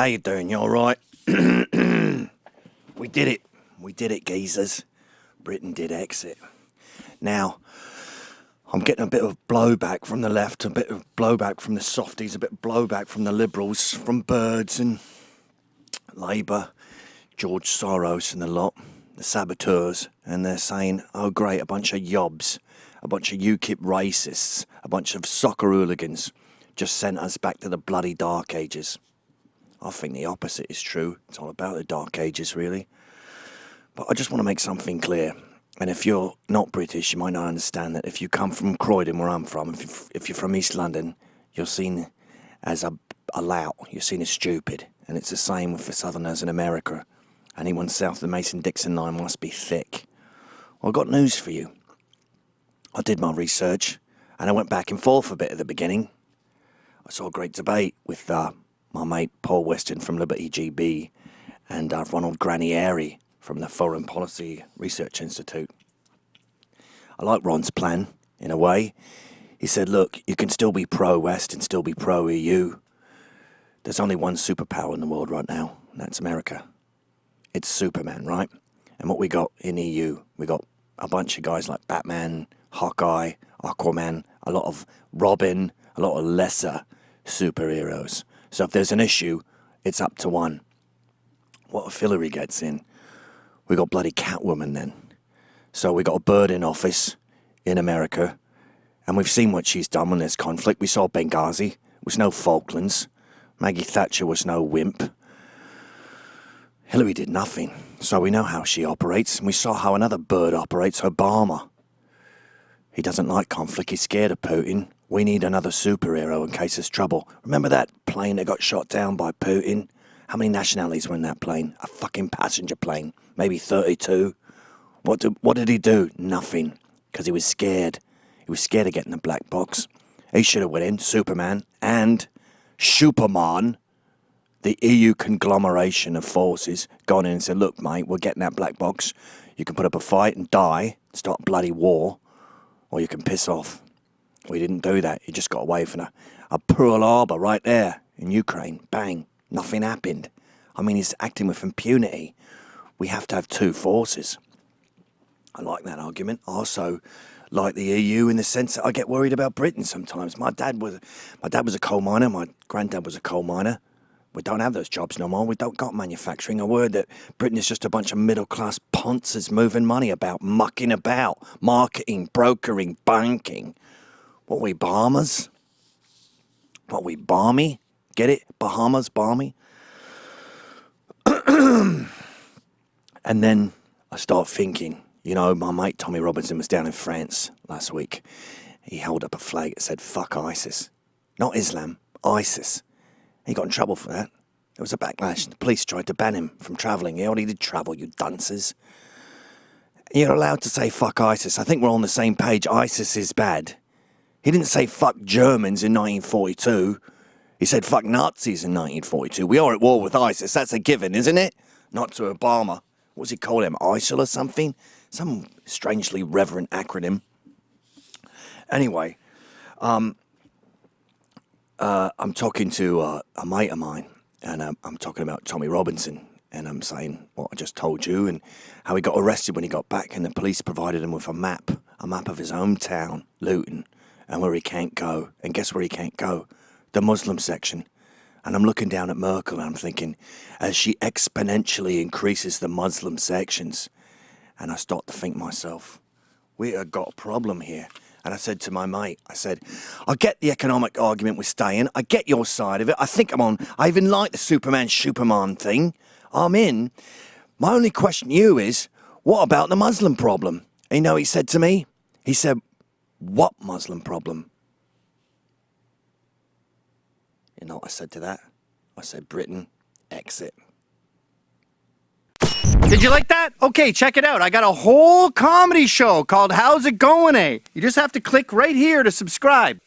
How you doing? You all right? We did it. We did it, geezers. Britain did exit. Now, I'm getting a bit of blowback from the left, a bit of blowback from the softies, a bit of blowback from the Liberals, from Birds and Labour, George Soros and the lot, the saboteurs, and they're saying, oh great, a bunch of yobs, a bunch of UKIP racists, a bunch of soccer hooligans just sent us back to the bloody dark ages. I think the opposite is true. It's all about the dark ages, really. But I just want to make something clear. And if you're not British, you might not understand that if you come from Croydon, where I'm from, if you're from East London, you're seen as a lout. You're seen as stupid. And it's the same for Southerners in America. Anyone south of the Mason-Dixon line must be thick. Well, I've got news for you. I did my research, and I went back and forth a bit at the beginning. I saw a great debate with my mate Paul Weston from Liberty GB and Ronald Granieri from the Foreign Policy Research Institute. I like Ron's plan, in a way. He said, look, you can still be pro-West and still be pro-EU. There's only one superpower in the world right now, and that's America. It's Superman, right? And what we got in EU, we got a bunch of guys like Batman, Hawkeye, Aquaman, a lot of Robin, a lot of lesser superheroes. So if there's an issue, it's up to one. What if Hillary gets in? We got bloody Catwoman then. So we got a bird in office in America, and we've seen what she's done when there's conflict. We saw Benghazi. It was no Falklands. Maggie Thatcher was no wimp. Hillary did nothing. So we know how she operates, and we saw how another bird operates, Obama. He doesn't like conflict. He's scared of Putin. We need another superhero in case there's trouble. Remember that plane that got shot down by Putin? How many nationalities were in that plane? A fucking passenger plane. Maybe 32. What did he do? Nothing. Because he was scared. He was scared of getting the black box. He should have went in, Superman, and Superman, the EU conglomeration of forces, gone in and said, look, mate, we're getting that black box. You can put up a fight and die, start bloody war, or you can piss off. We didn't do that. He just got away from a Pearl Harbor right there in Ukraine. Bang. Nothing happened. I mean, he's acting with impunity. We have to have two forces. I like that argument. I also like the EU in the sense that I get worried about Britain sometimes. My dad was a coal miner. My granddad was a coal miner. We don't have those jobs no more. We don't got manufacturing. I worry that Britain is just a bunch of middle-class ponces moving money about, mucking about, marketing, brokering, banking. What, we Bahamas? What, we balmy? Get it? Bahamas, balmy? And then I start thinking, you know, my mate Tommy Robinson was down in France last week. He held up a flag that said, fuck ISIS. Not Islam, ISIS. He got in trouble for that. There was a backlash. The police tried to ban him from travelling. He already did travel, you dunces. You're allowed to say fuck ISIS. I think we're on the same page. ISIS is bad. He didn't say fuck Germans in 1942. He said fuck Nazis in 1942. We are at war with ISIS. That's a given, isn't it? Not to Obama. What does he call him? ISIL or something? Some strangely reverent acronym. Anyway, I'm talking to a mate of mine, and I'm talking about Tommy Robinson, and I'm saying what I just told you, and how he got arrested when he got back, and the police provided him with a map of his hometown, Luton, and where he can't go. And guess where he can't go? The Muslim section. And I'm looking down at Merkel and I'm thinking, as she exponentially increases the Muslim sections, and I start to think myself, we have got a problem here. And I said to my mate, I said, I get the economic argument with staying. I get your side of it. I think I'm on. I even like the Superman thing. I'm in. My only question to you is, what about the Muslim problem? And you know what he said to me? He said, what Muslim problem? You know what I said to that? I said, Britain, exit. Did you like that? Okay, check it out. I got a whole comedy show called How's It Going, eh? You just have to click right here to subscribe.